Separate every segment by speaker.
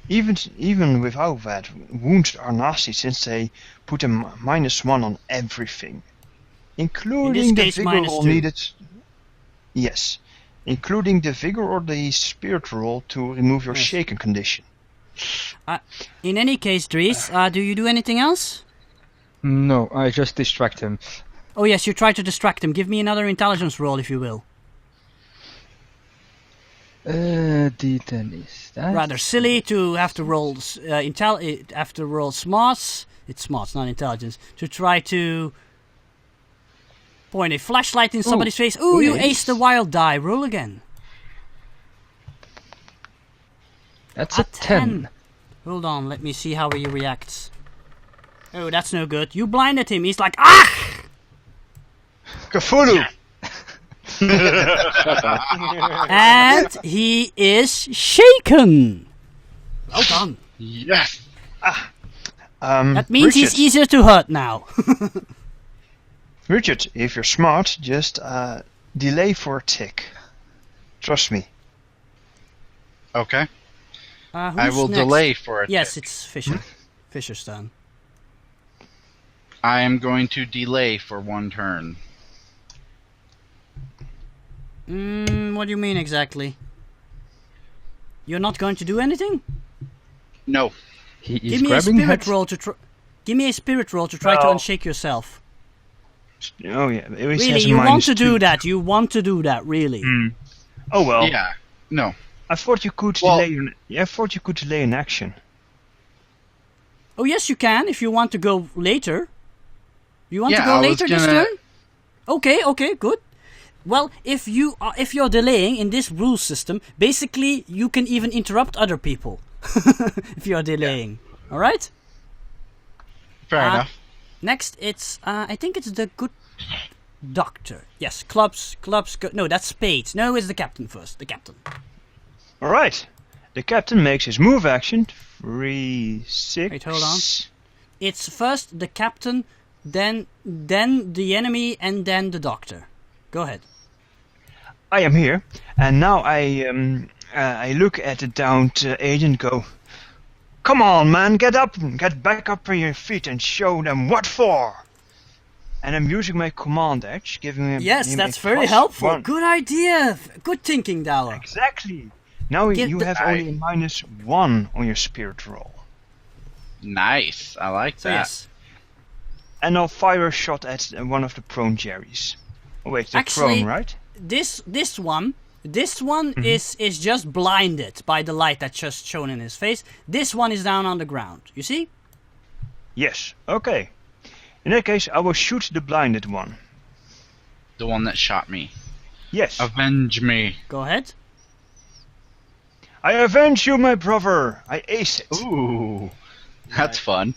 Speaker 1: even without that, wounds are nasty since they put a -1 on everything, including the
Speaker 2: case,
Speaker 1: vigor roll
Speaker 2: -2.
Speaker 1: needed. Yes, including the vigor or the spirit roll to remove your shaken condition.
Speaker 2: In any case, Dries, do you do anything else?
Speaker 3: No, I just distract him.
Speaker 2: Oh yes, you try to distract him. Give me another intelligence roll, if you will.
Speaker 3: D10 is that?
Speaker 2: Rather silly to have to roll have to roll smarts. It's smarts, not intelligence. To try to point a flashlight in somebody's face. Ooh, you aced the wild die. Roll again.
Speaker 3: That's a 10.
Speaker 2: Hold on, let me see how he reacts. Oh, that's no good. You blinded him. He's like, ah!
Speaker 1: Cthulhu!
Speaker 2: And he is shaken. Well done.
Speaker 4: Yes.
Speaker 2: That means he's
Speaker 1: Richard.
Speaker 2: easier to hurt now.
Speaker 1: Richard, if you're smart, just delay for a tick. Trust me.
Speaker 4: Okay. I
Speaker 2: Who's
Speaker 4: will
Speaker 2: next?
Speaker 4: delay for a
Speaker 2: Yes,
Speaker 4: tick.
Speaker 2: it's Fisher. Fisher's turn.
Speaker 4: I am going to delay for 1 turn.
Speaker 2: What do you mean exactly? You're not going to do anything?
Speaker 4: No.
Speaker 3: He is
Speaker 2: Give me a
Speaker 3: grabbing
Speaker 2: spirit
Speaker 3: heads.
Speaker 2: roll to try. Give me a spirit roll to try to
Speaker 1: No.
Speaker 2: unshake yourself.
Speaker 1: Oh yeah, it always
Speaker 2: Really,
Speaker 1: has a
Speaker 2: you want to
Speaker 1: -2.
Speaker 2: do that? You want to do that? Really?
Speaker 1: Oh well.
Speaker 4: Yeah. No.
Speaker 1: I thought you could
Speaker 4: Well-
Speaker 1: delay. I thought you could delay an action.
Speaker 2: Oh yes, you can if you want to go later. You want to
Speaker 4: Yeah,
Speaker 2: go
Speaker 4: I was
Speaker 2: later this
Speaker 4: gonna-
Speaker 2: turn? Okay, good. Well, if you're delaying in this rule system, basically you can even interrupt other people if you're delaying. All right.
Speaker 4: Fair enough.
Speaker 2: Next, it's I think it's the good doctor. Yes, clubs. No, that's spades. No, it's the captain first. The captain.
Speaker 1: All right. The captain makes his move action. 3, 6.
Speaker 2: Wait, hold on. It's first the captain, then the enemy, and then the doctor. Go ahead.
Speaker 1: I am here, and now I look at the downed agent. Go. Come on, man, get up, get back up on your feet, and show them what for. And I'm using my command edge, giving him.
Speaker 2: Yes,
Speaker 1: him
Speaker 2: that's
Speaker 1: a
Speaker 2: very
Speaker 1: +1.
Speaker 2: helpful. Good idea. Good thinking, Dower.
Speaker 1: Exactly. Now
Speaker 2: Give
Speaker 1: you
Speaker 2: the-
Speaker 1: have only a -1 on your spirit roll.
Speaker 4: Nice. I like
Speaker 2: So
Speaker 4: that.
Speaker 2: yes.
Speaker 1: And I'll fire a shot at one of the prone Jerrys. Oh wait, they're
Speaker 2: Actually-
Speaker 1: prone, right?
Speaker 2: This one is just blinded by the light that's just shown in his face. This one is down on the ground. You see?
Speaker 1: Yes. Okay. In that case, I will shoot the blinded one.
Speaker 4: The one that shot me.
Speaker 1: Yes.
Speaker 4: Avenge me.
Speaker 2: Go ahead.
Speaker 1: I avenge you, my brother. I ace it.
Speaker 4: Ooh. That's fun.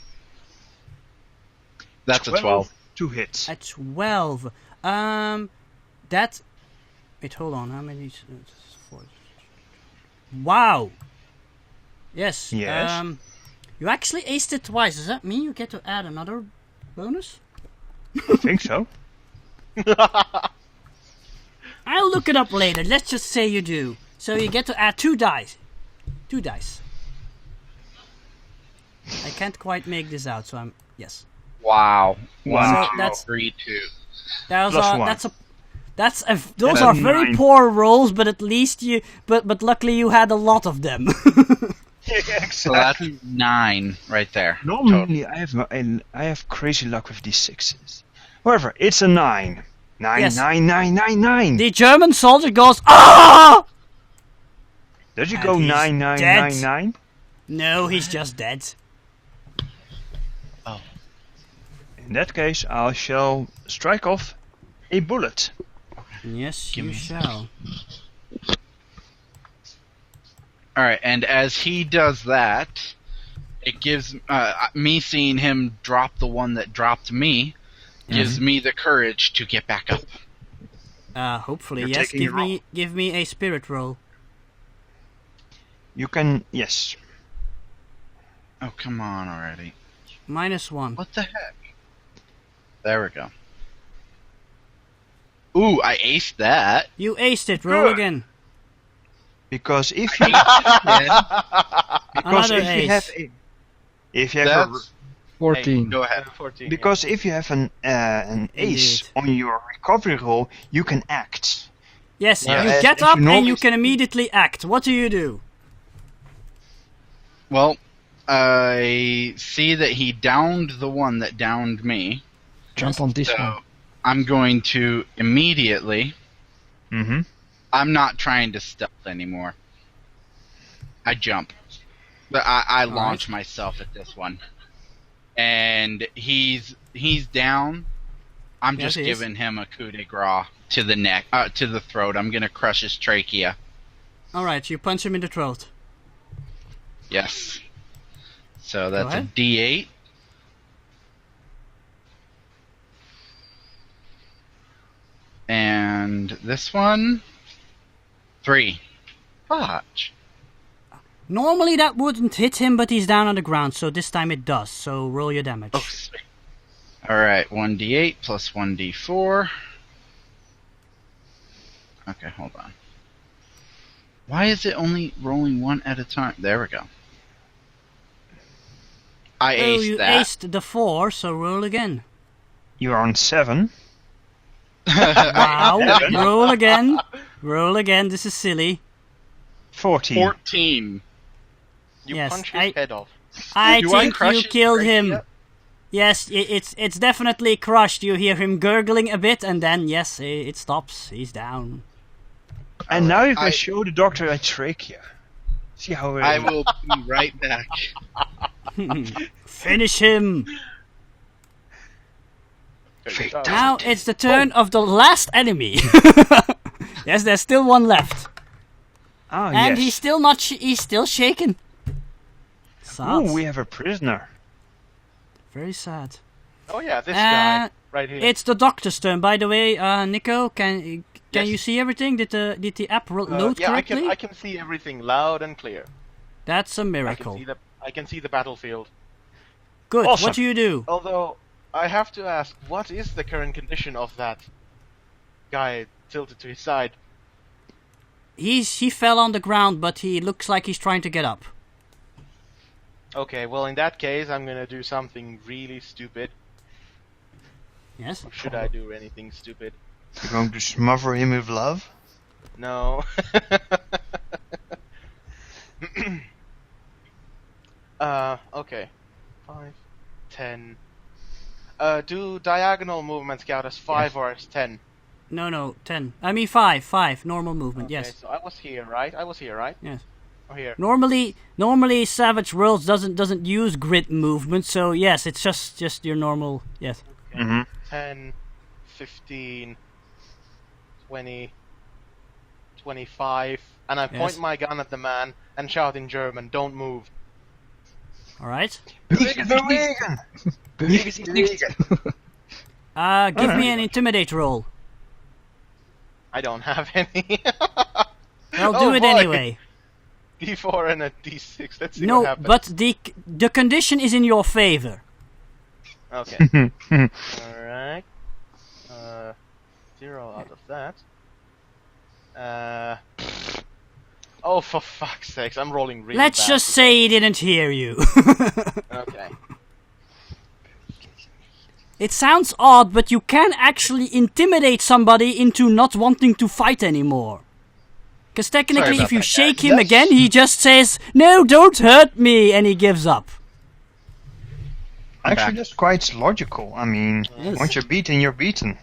Speaker 4: That's a 12.
Speaker 1: 2 hits.
Speaker 2: At 12. That. Wait, hold on. How many? 4. Wow. Yes.
Speaker 1: Yes.
Speaker 2: You actually aced it twice. Does that mean you get to add another bonus?
Speaker 1: I think so.
Speaker 2: I'll look it up later. Let's just say you do. So you get to add 2 dice. 2 dice. I can't quite make this out, so I'm yes.
Speaker 4: Wow.
Speaker 1: Wow.
Speaker 4: 1,
Speaker 2: So
Speaker 4: 2,
Speaker 2: that's-
Speaker 4: 3, 2.
Speaker 2: Those
Speaker 1: Plus
Speaker 2: are
Speaker 1: 1.
Speaker 2: those
Speaker 1: a
Speaker 2: are very
Speaker 1: 9.
Speaker 2: poor rolls, but at least but luckily you had a lot of them.
Speaker 4: So that's 9 right there.
Speaker 1: Normally, I have crazy luck with these 6s. However, it's a 9. 9,
Speaker 2: Yes.
Speaker 1: 9, 9, 9, 9.
Speaker 2: The German soldier goes, ah!
Speaker 1: Does you
Speaker 2: And
Speaker 1: go
Speaker 2: he's
Speaker 1: 9, 9,
Speaker 2: dead.
Speaker 1: 9, 9?
Speaker 2: No, he's just dead.
Speaker 4: Oh.
Speaker 1: In that case, I shall strike off a bullet.
Speaker 2: Yes,
Speaker 4: Give
Speaker 2: you
Speaker 4: me-
Speaker 2: shall.
Speaker 4: Alright, and as he does that, it gives me seeing him drop the one that dropped me, gives me the courage to get back up.
Speaker 2: Hopefully,
Speaker 1: You're
Speaker 2: yes.
Speaker 1: taking a
Speaker 2: Give me a spirit roll.
Speaker 1: You can, yes.
Speaker 4: Oh, come on already.
Speaker 2: -1.
Speaker 4: What the heck? There we go. Ooh, I aced that.
Speaker 2: You aced it. Roll
Speaker 1: Good.
Speaker 2: again.
Speaker 1: Because if you Because
Speaker 2: Another
Speaker 1: if you have
Speaker 2: ace.
Speaker 1: if you have a,
Speaker 4: That's
Speaker 3: 14.
Speaker 4: go ahead.
Speaker 5: 14.
Speaker 1: because if you have an ace
Speaker 2: Indeed.
Speaker 1: on your recovery roll, you can act.
Speaker 2: Yes,
Speaker 4: Yeah.
Speaker 2: you
Speaker 1: As-
Speaker 2: get
Speaker 1: as
Speaker 2: up
Speaker 1: you
Speaker 2: and you
Speaker 1: normally-
Speaker 2: can immediately act. What do you do?
Speaker 4: Well, I see that he downed the one that downed me.
Speaker 3: Jump on this one.
Speaker 4: So I'm going to immediately.
Speaker 1: Mm-hmm.
Speaker 4: I'm not trying to stealth anymore. I jump. But I launch myself at this one. And he's down. I'm
Speaker 2: Yes,
Speaker 4: just
Speaker 2: he is.
Speaker 4: giving him a coup de grace to the neck, to the throat. I'm gonna crush his trachea.
Speaker 2: Alright, you punch him in the throat.
Speaker 4: Yes. So that's a
Speaker 2: ahead.
Speaker 4: D8. And this one, 3. Fudge.
Speaker 2: Normally that wouldn't hit him, but he's down on the ground, so this time it does. So roll your damage.
Speaker 4: Oh, sweet. Alright, 1d8 plus 1d4. Okay, hold on. Why is it only rolling one at a time? There we go. I
Speaker 2: Oh,
Speaker 4: aced
Speaker 2: you
Speaker 4: that.
Speaker 2: aced the 4, so roll again.
Speaker 1: You are on 7.
Speaker 2: Wow. Roll again. Roll again. This is silly.
Speaker 1: 14.
Speaker 4: 14.
Speaker 5: You
Speaker 2: Yes,
Speaker 5: punch his
Speaker 2: I-
Speaker 5: head off.
Speaker 2: I
Speaker 4: Do I
Speaker 2: think
Speaker 4: crush
Speaker 2: you
Speaker 4: his
Speaker 2: killed him.
Speaker 4: trachea?
Speaker 2: Yes, it's definitely crushed. You hear him gurgling a bit, and then yes, it stops. He's down.
Speaker 1: And now you can
Speaker 4: I-
Speaker 1: show the doctor a trachea. See how it
Speaker 4: I will be right back.
Speaker 2: Finish him.
Speaker 5: Good job.
Speaker 2: Now it's the turn of the last enemy. Yes, there's still one left,
Speaker 1: Ah,
Speaker 2: and
Speaker 1: yes.
Speaker 2: he's still not. He's still shaken. Sad.
Speaker 1: Ooh, we have a prisoner.
Speaker 2: Very sad.
Speaker 5: Oh yeah, this guy
Speaker 2: Uh,
Speaker 5: right here.
Speaker 2: It's the doctor's turn, by the way. Nico, can
Speaker 5: Yes.
Speaker 2: you see everything? Did the app load
Speaker 5: yeah,
Speaker 2: correctly?
Speaker 5: I can see everything loud and clear.
Speaker 2: That's a
Speaker 5: I
Speaker 2: miracle.
Speaker 5: can see the battlefield.
Speaker 2: Good.
Speaker 1: Awesome.
Speaker 2: What do you do?
Speaker 5: Although I have to ask, what is the current condition of that guy tilted to his side?
Speaker 2: He fell on the ground, but he looks like he's trying to get up.
Speaker 5: Okay, well in that case I'm gonna do something really stupid.
Speaker 2: Yes.
Speaker 5: Or should I do anything stupid?
Speaker 1: You're going to smother him with love?
Speaker 5: No. Okay. 5, 10. Do diagonal movements count as 5 or as 10?
Speaker 2: No, 10. I mean 5. 5. Normal movement.
Speaker 5: Okay,
Speaker 2: Yes.
Speaker 5: so I was here, right?
Speaker 2: Yes.
Speaker 5: Oh, here.
Speaker 2: Normally, Savage Worlds doesn't use grid movement, so yes, it's just your normal. Yes.
Speaker 1: Mm-hmm.
Speaker 5: 10, 15, 20, 25, and I
Speaker 2: Yes.
Speaker 5: point my gun at the man and shout in German, "Don't move."
Speaker 2: All right.
Speaker 1: Bewegen!
Speaker 2: Give me an intimidate roll.
Speaker 5: I don't have any.
Speaker 2: Well,
Speaker 5: Oh,
Speaker 2: do it
Speaker 5: boy.
Speaker 2: anyway.
Speaker 5: D4 and a D6. Let's see
Speaker 2: No,
Speaker 5: what happens.
Speaker 2: but the condition is in your favor.
Speaker 5: Okay. Alright. 0 out of that. Oh, for fuck's sakes, I'm rolling really
Speaker 2: Let's
Speaker 5: bad
Speaker 2: just
Speaker 5: today.
Speaker 2: say he didn't hear you.
Speaker 5: Okay.
Speaker 2: It sounds odd, but you can actually intimidate somebody into not wanting to fight anymore. Because technically,
Speaker 4: Sorry
Speaker 2: if
Speaker 4: about
Speaker 2: you
Speaker 4: that,
Speaker 2: shake
Speaker 4: guys.
Speaker 2: him
Speaker 1: Yes.
Speaker 2: again, he just says, "No, don't hurt me," and he gives up.
Speaker 1: Actually, that's quite logical. I mean,
Speaker 2: Yes.
Speaker 1: once you're beaten, you're beaten.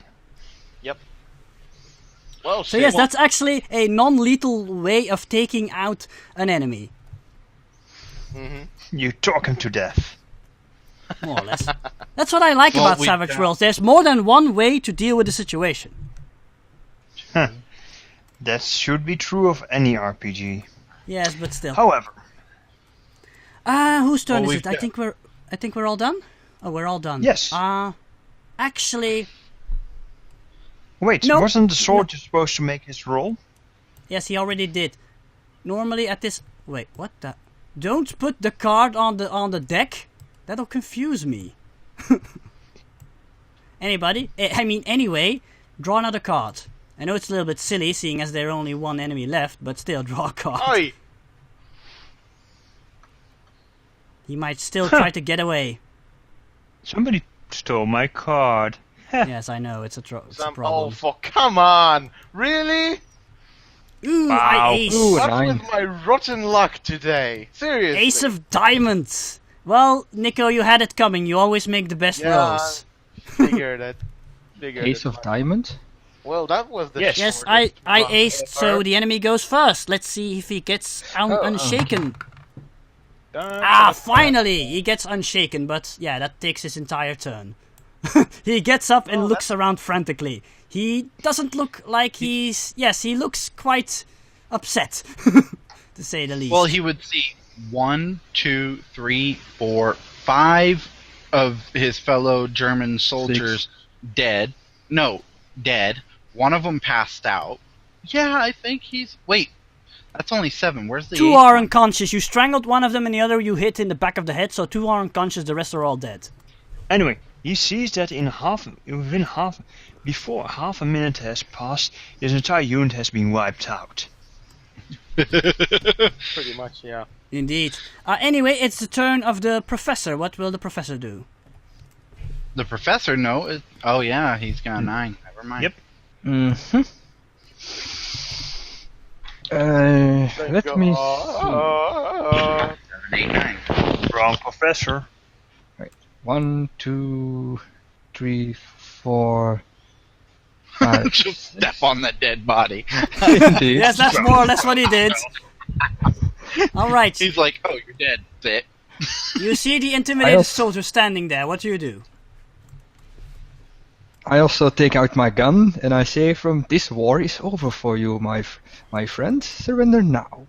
Speaker 5: Well,
Speaker 2: So yes, that's actually a non-lethal way of taking out an enemy,
Speaker 1: You talk him to death.
Speaker 2: more or less. That's what I like
Speaker 4: Well,
Speaker 2: about
Speaker 4: we
Speaker 2: Savage
Speaker 4: don't-
Speaker 2: Worlds. There's more than one way to deal with the situation.
Speaker 1: That should be true of any RPG.
Speaker 2: Yes, but still.
Speaker 1: However,
Speaker 2: Whose turn
Speaker 4: Well,
Speaker 2: is
Speaker 4: we've
Speaker 2: it? I think we're all done. Oh, we're all done.
Speaker 1: Yes.
Speaker 2: Actually,
Speaker 1: wait,
Speaker 2: No.
Speaker 1: wasn't the soldier supposed to make his roll?
Speaker 2: yes, he already did. Normally at this. Wait, what the? Don't put the card on the deck. That'll confuse me. Anyway, draw another card. I know it's a little bit silly, seeing as there's only one enemy left, but still, draw a card.
Speaker 5: Oi!
Speaker 2: He might still try to get away.
Speaker 1: Somebody stole my card.
Speaker 2: Yes, I know. It's a problem.
Speaker 5: Come on! Really?
Speaker 2: Ooh,
Speaker 1: Wow.
Speaker 2: I ace.
Speaker 3: Ooh,
Speaker 5: What
Speaker 3: nine.
Speaker 5: with my rotten luck today? Seriously.
Speaker 2: Ace of diamonds. Well, Nico, you had it coming. You always make the best rolls.
Speaker 5: Figured it.
Speaker 3: Ace of diamond.
Speaker 5: Well, that was the
Speaker 1: Yes.
Speaker 2: Yes, I
Speaker 5: shortest run
Speaker 2: aced, so
Speaker 5: ever.
Speaker 2: the enemy goes first. Let's see if he gets unshaken.
Speaker 5: Dun,
Speaker 2: Finally! He gets unshaken, but yeah, that takes his entire turn. He gets up and looks around frantically. He doesn't look like he's... Yes, he looks quite upset, to say the least.
Speaker 4: Well, he would see 1, 2, 3, 4, 5 of his fellow German soldiers dead. No, dead. One of them passed out. Yeah, I think he's... Wait, that's only 7. Where's the
Speaker 2: 2
Speaker 4: eighth
Speaker 2: are
Speaker 4: one?
Speaker 2: unconscious. You strangled one of them and the other you hit in the back of the head, so 2 are unconscious, the rest are all dead.
Speaker 1: Anyway, he sees that before half a minute has passed, his entire unit has been wiped out.
Speaker 5: Pretty much, yeah.
Speaker 2: Indeed. Anyway, it's the turn of the professor. What will the professor do?
Speaker 4: The professor, no. Oh, yeah, he's got 9. Never mind.
Speaker 1: Yep.
Speaker 3: Mm-hmm. Let me see.
Speaker 4: 7, 8, 9.
Speaker 1: Wrong professor.
Speaker 3: 1, 2, 3, 4, 5.
Speaker 4: Just step on the dead body.
Speaker 3: Indeed.
Speaker 2: Yes, that's more or less what he did. Alright,
Speaker 4: He's like, oh, you're dead. Sit.
Speaker 2: you see the intimidated
Speaker 3: also-
Speaker 2: soldier standing there. What do you do?
Speaker 3: I also take out my gun and I say, "From this war is over for you, my friend. Surrender now."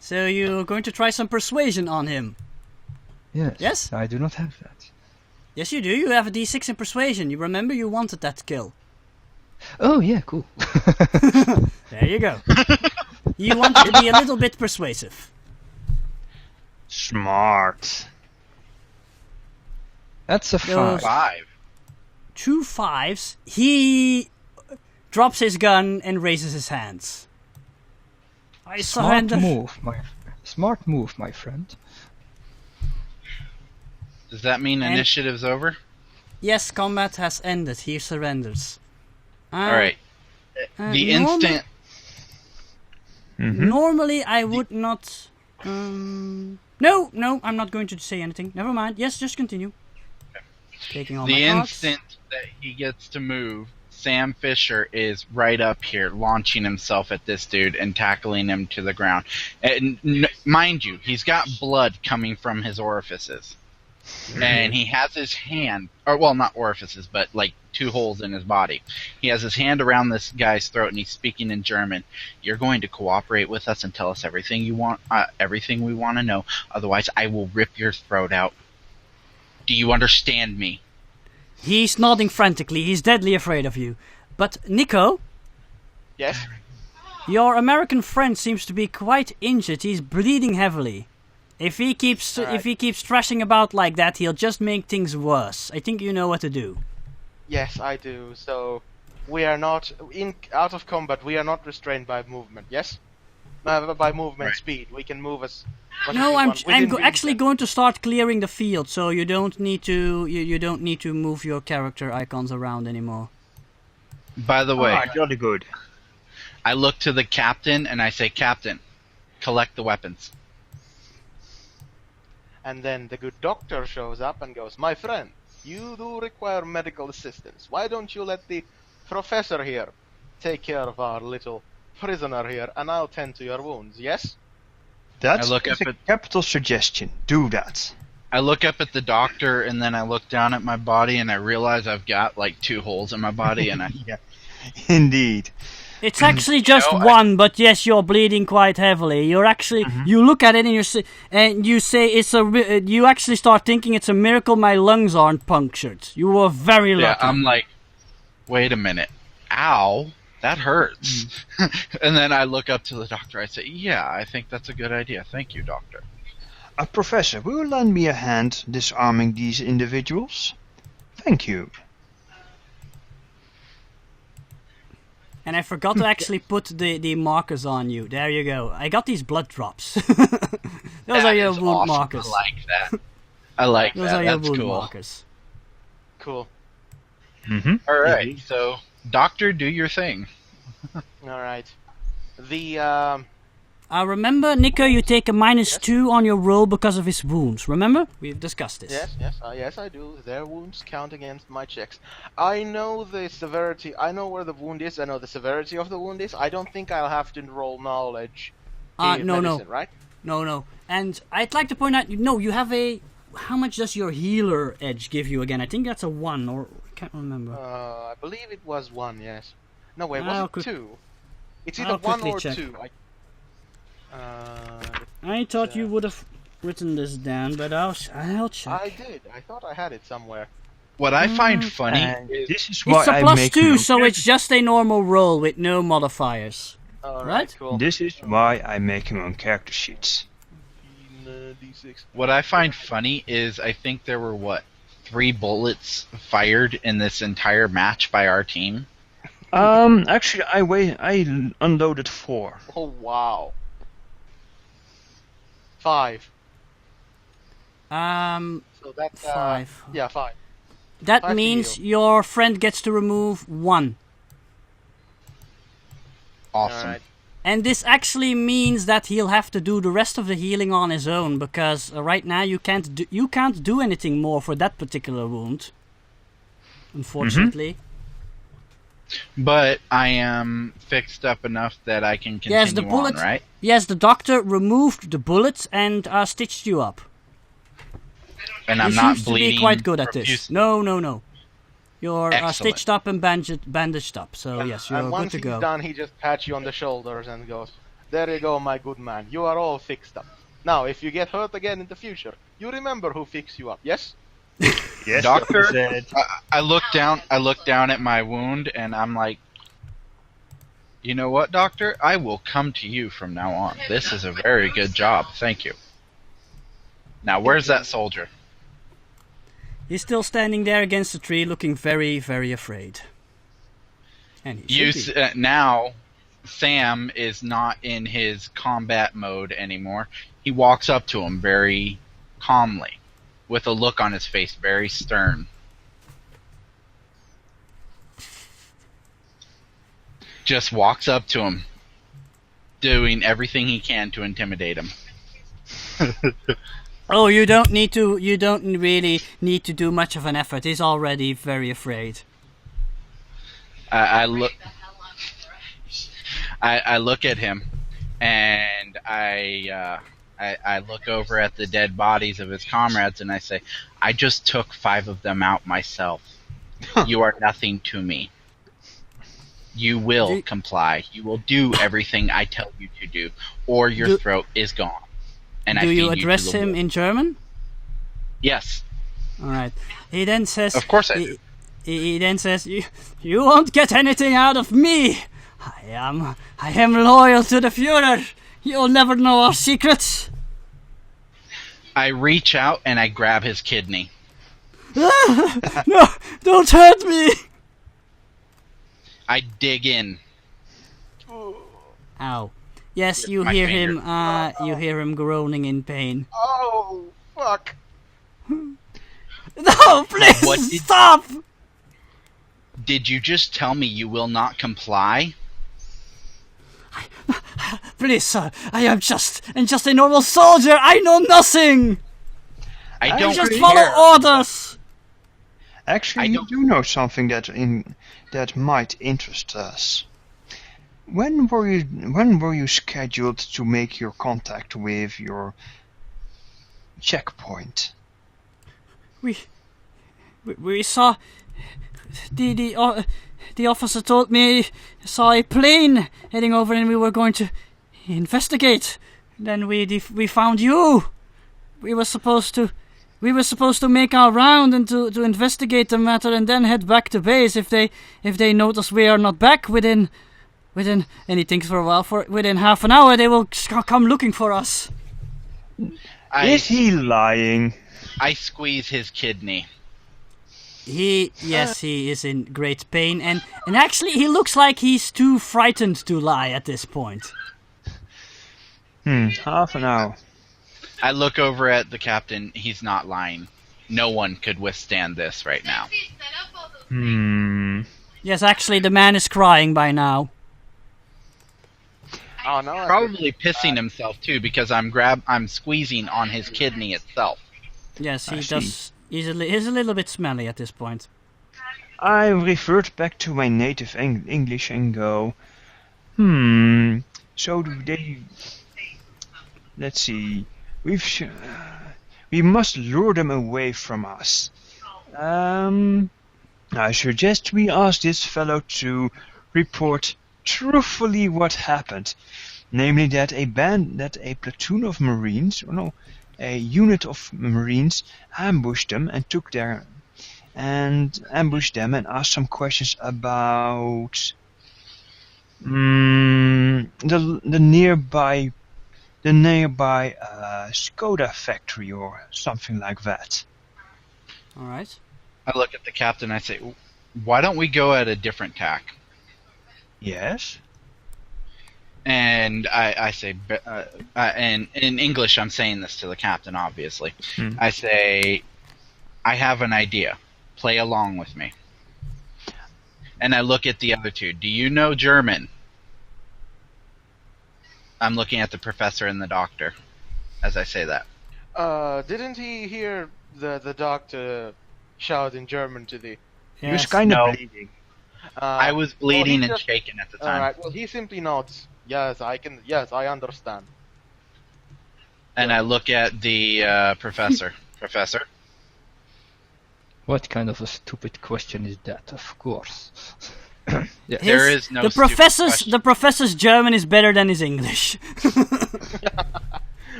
Speaker 2: So you're going to try some persuasion on him.
Speaker 3: Yes.
Speaker 2: Yes?
Speaker 3: I do not have that.
Speaker 2: Yes, you do. You have a d6 in persuasion. You remember you wanted that kill.
Speaker 3: Oh yeah, cool.
Speaker 2: There you go. You wanted to be a little bit persuasive.
Speaker 1: Smart.
Speaker 3: That's a
Speaker 2: Those-
Speaker 3: 5.
Speaker 4: 5.
Speaker 2: 2 5s. He drops his gun and raises his hands. I surrender.
Speaker 3: Smart move, my friend.
Speaker 4: Does that mean
Speaker 2: And-
Speaker 4: initiative's over?
Speaker 2: Yes, combat has ended. He surrenders.
Speaker 4: Alright. The instant...
Speaker 2: Normally, I would not. No, I'm not going to say anything. Never mind. Yes, just continue. Taking all
Speaker 4: The
Speaker 2: my cards.
Speaker 4: instant that he gets to move, Sam Fisher is right up here, launching himself at this dude and tackling him to the ground. And mind you, he's got blood coming from his orifices. And he has his hand, or well, not orifices, but like 2 holes in his body. He has his hand around this guy's throat, and he's speaking in German. You're going to cooperate with us and tell us everything you want, everything we want to know. Otherwise, I will rip your throat out. Do you understand me?
Speaker 2: He's nodding frantically. He's deadly afraid of you. But Nico,
Speaker 5: Yes?
Speaker 2: your American friend seems to be quite injured. He's bleeding heavily. If he keeps
Speaker 5: Alright.
Speaker 2: if he keeps thrashing about like that, he'll just make things worse. I think you know what to do.
Speaker 5: Yes, I do. So, we are not... out of combat, we are not restrained by movement, yes? By movement
Speaker 4: Right.
Speaker 5: speed. We can move as much as
Speaker 2: No,
Speaker 5: we
Speaker 2: I'm
Speaker 5: want within
Speaker 2: actually
Speaker 5: reason.
Speaker 2: going to start clearing the field, so you don't need to you don't need to move your character icons around anymore.
Speaker 4: By the way,
Speaker 1: Ah, jolly good.
Speaker 4: I look to the captain and I say, Captain, collect the weapons.
Speaker 5: And then the good doctor shows up and goes, "My friend, you do require medical assistance. Why don't you let the professor here take care of our little prisoner here, and I'll tend to your wounds, yes?"
Speaker 1: That's
Speaker 4: I look
Speaker 1: a
Speaker 4: up at-
Speaker 1: capital suggestion. Do that.
Speaker 4: I look up at the doctor and then I look down at my body and I realize I've got like 2 holes in my body and I
Speaker 1: Indeed.
Speaker 2: It's actually just
Speaker 4: know,
Speaker 2: one, but yes, you're bleeding quite heavily. You're actually you look at it and you say it's you actually start thinking it's a miracle my lungs aren't punctured. You were very
Speaker 4: yeah,
Speaker 2: lucky.
Speaker 4: I'm like, wait a minute, ow, that hurts. And then I look up to the doctor. I say, yeah, I think that's a good idea. Thank you, doctor.
Speaker 1: Professor, will you lend me a hand disarming these individuals? Thank you.
Speaker 2: And I forgot to actually put the markers on you. There you go. I got these blood drops. Those are your
Speaker 4: is
Speaker 2: wound
Speaker 4: awesome.
Speaker 2: markers.
Speaker 4: I like that. I like
Speaker 2: Those
Speaker 4: that.
Speaker 2: are your
Speaker 4: That's
Speaker 2: wound
Speaker 4: cool.
Speaker 2: markers.
Speaker 5: Cool.
Speaker 1: Mm-hmm.
Speaker 4: All right, so Doctor, do your thing.
Speaker 5: All right. The
Speaker 2: Remember, Nico, you take a
Speaker 5: Yes.
Speaker 2: -2 on your roll because of his wounds. Remember? We've discussed this.
Speaker 5: yes, I do. Their wounds count against my checks. I know the severity. I know where the wound is. I know the severity of the wound is. I don't think I'll have to roll knowledge.
Speaker 2: No.
Speaker 5: medicine, right?
Speaker 2: No. And I'd like to point out, no, you have a... How much does your healer edge give you again? I think that's a 1, or... I can't remember.
Speaker 5: I believe it was 1. Yes. No, wait,
Speaker 2: I'll
Speaker 5: was it
Speaker 2: quick-
Speaker 5: 2? It's
Speaker 2: I'll
Speaker 5: either 1
Speaker 2: quickly
Speaker 5: or
Speaker 2: check.
Speaker 5: 2.
Speaker 2: I thought you would have written this down, but I'll check.
Speaker 5: I did. I thought I had it somewhere.
Speaker 4: What I find funny
Speaker 1: And
Speaker 4: is
Speaker 1: this is why
Speaker 2: It's a
Speaker 1: I
Speaker 2: plus
Speaker 1: make
Speaker 2: 2,
Speaker 1: him
Speaker 2: so it's just a normal roll with no modifiers.
Speaker 5: All
Speaker 2: Right?
Speaker 5: Cool.
Speaker 1: This is why I make him on character sheets.
Speaker 5: D6.
Speaker 4: what I find funny is I think there were 3 bullets fired in this entire match by our team.
Speaker 1: Actually, I unloaded 4.
Speaker 5: Oh wow. 5. So that's
Speaker 2: 5.
Speaker 5: Yeah, 5.
Speaker 2: That
Speaker 5: 5 to
Speaker 2: means
Speaker 5: heal.
Speaker 2: your friend gets to remove 1.
Speaker 4: Awesome.
Speaker 5: All right.
Speaker 2: And this actually means that he'll have to do the rest of the healing on his own, because right now you can't do anything more for that particular wound. Unfortunately.
Speaker 4: But I am fixed up enough that I can continue
Speaker 2: Yes, the bullet.
Speaker 4: on, right?
Speaker 2: Yes, the doctor removed the bullets and stitched you up.
Speaker 4: And
Speaker 2: He
Speaker 4: I'm not
Speaker 2: seems to
Speaker 4: bleeding.
Speaker 2: be quite good at this.
Speaker 4: profusely.
Speaker 2: No. You're
Speaker 4: Excellent.
Speaker 2: stitched up and bandaged up, so yes, you're
Speaker 5: And
Speaker 2: good
Speaker 5: once
Speaker 2: to
Speaker 5: he's
Speaker 2: go.
Speaker 5: done, he just pats you on the shoulders and goes, "There you go, my good man. You are all fixed up. Now, if you get hurt again in the future, you remember who fixed you up, yes?"
Speaker 1: Yes,
Speaker 4: Doctor?
Speaker 1: said.
Speaker 4: I look down at my wound, and I'm like, you know what, Doctor? I will come to you from now on. This is a very good job. Thank you. Now, where's that soldier?
Speaker 2: He's still standing there against the tree, looking very, very afraid. And he should be.
Speaker 4: Now, Sam is not in his combat mode anymore. He walks up to him very calmly, with a look on his face very stern. Just walks up to him, doing everything he can to intimidate him.
Speaker 2: Oh, you don't really need to do much of an effort. He's already very afraid.
Speaker 4: I look at him, and I look over at the dead bodies of his comrades, and I say, I just took 5 of them out myself. You are nothing to me. You will comply. You will do everything I tell you to do, or your throat is gone. And
Speaker 2: Do
Speaker 4: I
Speaker 2: you
Speaker 4: feed
Speaker 2: address
Speaker 4: to the
Speaker 2: him
Speaker 4: wolf.
Speaker 2: in German?
Speaker 4: Yes.
Speaker 2: All right. He then says,
Speaker 4: Of course I do.
Speaker 2: He then says, "You won't get anything out of me. I am loyal to the Führer. You'll never know our secrets."
Speaker 4: I reach out and I grab his kidney.
Speaker 2: No, don't hurt me.
Speaker 4: I dig in.
Speaker 2: Ow. Yes, you
Speaker 4: My
Speaker 2: hear
Speaker 4: finger.
Speaker 2: him. You hear him groaning in pain.
Speaker 5: Oh, fuck.
Speaker 2: No, please
Speaker 4: What did-
Speaker 2: stop.
Speaker 4: Did you just tell me you will not comply?
Speaker 2: Please, sir. I am just a normal soldier. I know nothing.
Speaker 4: I
Speaker 2: I
Speaker 4: don't
Speaker 2: just
Speaker 4: care.
Speaker 2: follow orders.
Speaker 1: Actually,
Speaker 4: I
Speaker 1: you
Speaker 4: don't-
Speaker 1: do know something that might interest us. When were you scheduled to make your contact with your checkpoint?
Speaker 2: We saw the officer told me saw a plane heading over, and we were going to investigate. Then we found you. We were supposed to make our round and to investigate the matter, and then head back to base if they notice we are not back within. And he thinks for a while. Within half an hour, they will come looking for us.
Speaker 1: Is he lying?
Speaker 4: I squeeze his kidney.
Speaker 2: He is in great pain, and actually he looks like he's too frightened to lie at this point.
Speaker 1: Half an hour.
Speaker 4: I look over at the captain. He's not lying. No one could withstand this right now.
Speaker 2: Yes, actually, the man is crying by now.
Speaker 5: Oh no!
Speaker 4: Probably pissing himself too, because I'm squeezing on his kidney itself.
Speaker 2: Yes, he does. He's a little bit smelly at this point.
Speaker 1: I revert back to my native English and go, so do they... Let's see, we must lure them away from us. I suggest we ask this fellow to report truthfully what happened. Namely that a platoon of Marines, a unit of Marines ambushed them and ambushed them and asked some questions about the nearby Skoda factory or something like that.
Speaker 2: All right.
Speaker 4: I look at the captain. I say, "Why don't we go at a different tack?"
Speaker 1: Yes.
Speaker 4: And I say, and in English, I'm saying this to the captain, obviously. I say, "I have an idea. Play along with me." And I look at the other two. Do you know German? I'm looking at the professor and the doctor as I say that.
Speaker 5: Didn't he hear the doctor shout in German to the...
Speaker 1: He was kind of
Speaker 4: No.
Speaker 1: bleeding.
Speaker 4: I was bleeding
Speaker 5: well,
Speaker 4: and shaking at the time.
Speaker 5: Alright, well he simply nods. Yes, I understand.
Speaker 4: And I look at the professor. Professor?
Speaker 3: What kind of a stupid question is that? Of course. Yes.
Speaker 4: There is no
Speaker 2: the
Speaker 4: stupid question.
Speaker 2: The professor's German is better than his English.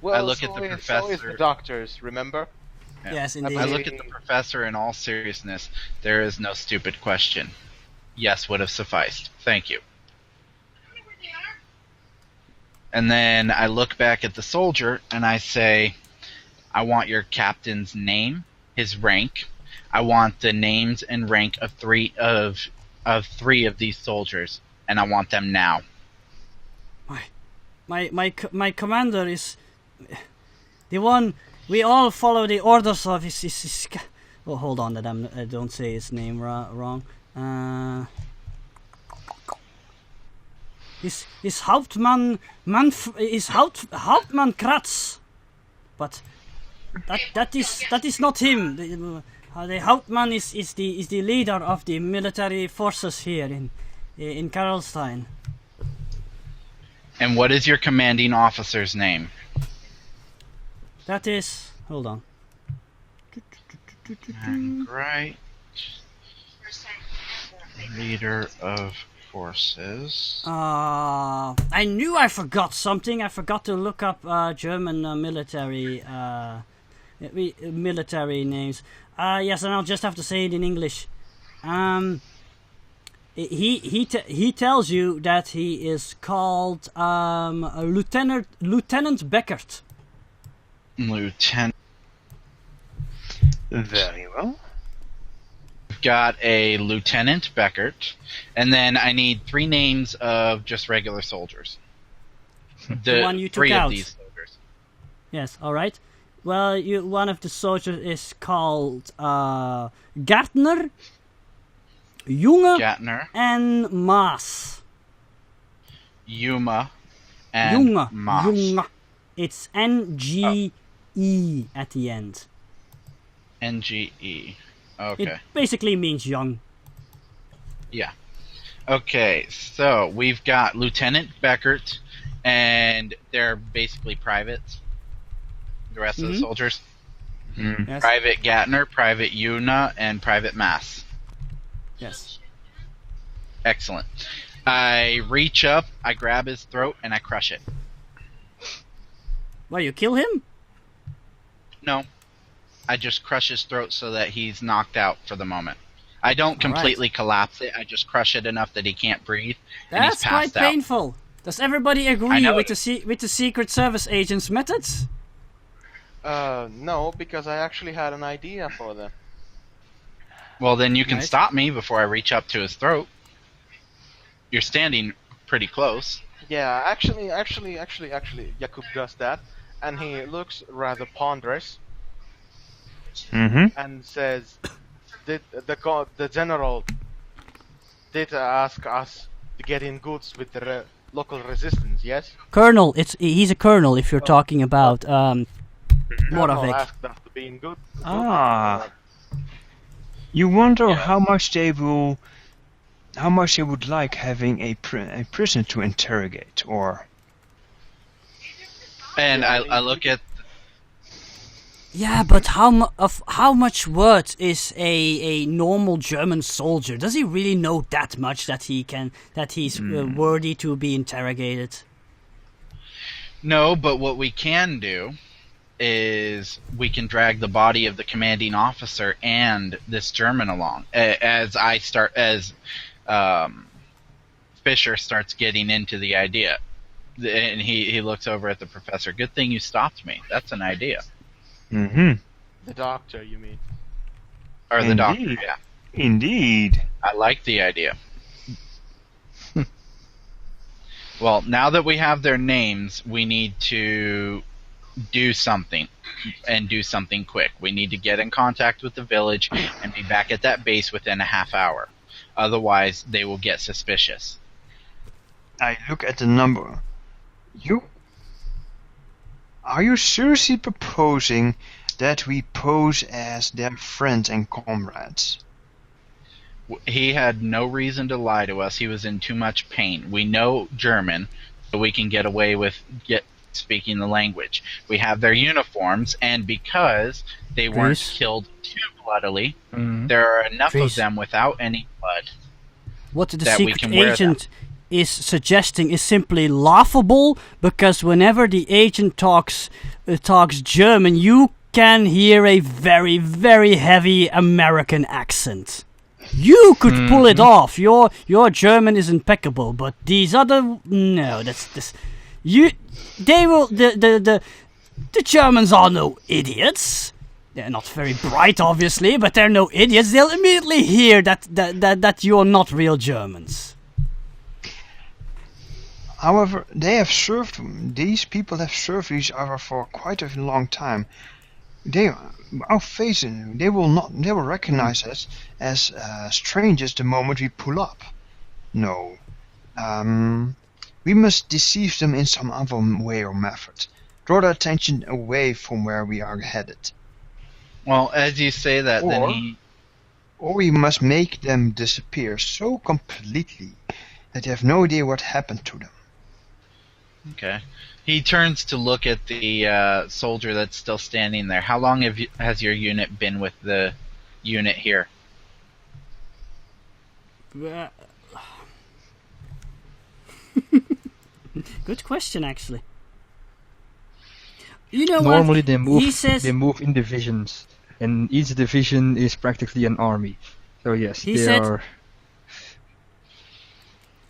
Speaker 5: Well,
Speaker 4: I look at the
Speaker 5: So is
Speaker 4: professor.
Speaker 5: the doctors, remember?
Speaker 4: Yeah.
Speaker 2: Yes, indeed.
Speaker 4: I look at the professor in all seriousness. There is no stupid question. Yes would have sufficed. Thank you. And then I look back at the soldier and I say, I want your captain's name, his rank. I want the names and rank of three of these soldiers, and I want them now.
Speaker 2: My commander is the one we all follow the orders of. Is oh, hold on, that I don't say his name wrong. Is Hauptmann Hauptmann Kratz, but that is not him. The Hauptmann is the leader of the military forces here in Karlstein.
Speaker 4: And what is your commanding officer's name?
Speaker 2: That is, hold on.
Speaker 4: Right. Leader of forces.
Speaker 2: I knew I forgot something. I forgot to look up German military names. Yes, and I'll just have to say it in English. He tells you that he is called Lieutenant Beckert.
Speaker 4: Lieutenant.
Speaker 1: Very well.
Speaker 4: We've got a Lieutenant Beckert, and then I need 3 names of just regular soldiers.
Speaker 2: The one you took
Speaker 4: 3
Speaker 2: out.
Speaker 4: of these soldiers.
Speaker 2: Yes, all right. Well, one of the soldiers is called Gärtner, Junge,
Speaker 4: Gatner,
Speaker 2: and Maas.
Speaker 4: Yuma, and
Speaker 2: Junge,
Speaker 4: Maas.
Speaker 2: Junge. It's N-G-E at the end.
Speaker 4: NGE. Okay.
Speaker 2: It basically means young.
Speaker 4: Yeah. Okay, so we've got Lieutenant Beckert, and they're basically privates. The rest of the soldiers.
Speaker 2: Yes.
Speaker 4: Private Gatner, Private Yuna, and Private Mass.
Speaker 2: Yes.
Speaker 4: Excellent. I reach up, I grab his throat, and I crush it.
Speaker 2: Well, you kill him?
Speaker 4: No. I just crush his throat so that he's knocked out for the moment. I don't completely collapse it, I just crush it enough that he can't breathe, and he's
Speaker 2: That's quite
Speaker 4: passed out.
Speaker 2: painful. Does everybody agree
Speaker 4: know
Speaker 2: with the Secret Service agent's methods?
Speaker 5: No, because I actually had an idea for them.
Speaker 4: Well, then you can
Speaker 2: Right.
Speaker 4: stop me before I reach up to his throat. You're standing pretty close.
Speaker 5: Yeah, actually, Jakub does that. and he looks rather ponderous
Speaker 1: Mm-hmm.
Speaker 5: and says, "Did the general did ask us to get in goods with the local resistance? Yes."
Speaker 2: Colonel, he's a colonel. If you're talking about
Speaker 5: Colonel
Speaker 2: Moravik.
Speaker 5: asked us to be in good.
Speaker 1: Ah. You wonder how much they would like having a prisoner to interrogate, or
Speaker 4: And I look at
Speaker 2: Yeah, but how much words is a normal German soldier? Does he really know that much that he's worthy to be interrogated?
Speaker 4: no, but what we can do is we can drag the body of the commanding officer and this German along. As Fisher starts getting into the idea, and he looks over at the professor. Good thing you stopped me. That's an idea.
Speaker 1: mm-hmm.
Speaker 5: The doctor, you mean?
Speaker 4: Or the doctor,
Speaker 1: Indeed.
Speaker 4: yeah.
Speaker 1: Indeed.
Speaker 4: I like the idea. Well, now that we have their names, we need to do something, and do something quick. We need to get in contact with the village and be back at that base within a half hour. Otherwise, they will get suspicious.
Speaker 1: I look at the number. Are you seriously proposing that we pose as their friends and comrades?
Speaker 4: He had no reason to lie to us. He was in too much pain. We know German, so we can get away with speaking the language. We have their uniforms, and because they weren't killed too bloodily, there are enough of them without any blood.
Speaker 2: What the
Speaker 4: that we
Speaker 2: secret
Speaker 4: can wear
Speaker 2: agent is suggesting is simply laughable, because whenever the agent talks German, you can hear a very, very heavy American accent. You could pull it off. Your German is impeccable, but these other the Germans are no idiots. They're not very bright, obviously, but they're no idiots. They'll immediately hear that you're not real Germans.
Speaker 1: However, these people have served each other for quite a long time. They will recognize us as strangers the moment we pull up. No. We must deceive them in some other way or method. Draw their attention away from where we are headed.
Speaker 4: Well, as you say that,
Speaker 1: Or we must make them disappear so completely that they have no idea what happened to them.
Speaker 4: Okay. He turns to look at the soldier that's still standing there. How long has your unit been with the unit here?
Speaker 2: Good question, actually. You know
Speaker 3: Normally
Speaker 2: what?
Speaker 3: they move.
Speaker 2: He says,
Speaker 3: They move in divisions, and each division is practically an army. So yes,
Speaker 2: He
Speaker 3: they
Speaker 2: said-
Speaker 3: are.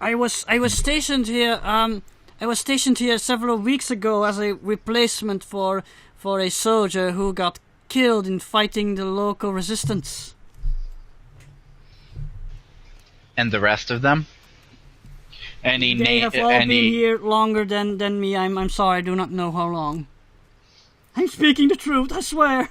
Speaker 2: I was stationed here. I was stationed here several weeks ago as a replacement for a soldier who got killed in fighting the local resistance.
Speaker 4: And the rest of them?
Speaker 2: They have all been here longer than me. I'm sorry, I do not know how long. I'm speaking the truth, I swear.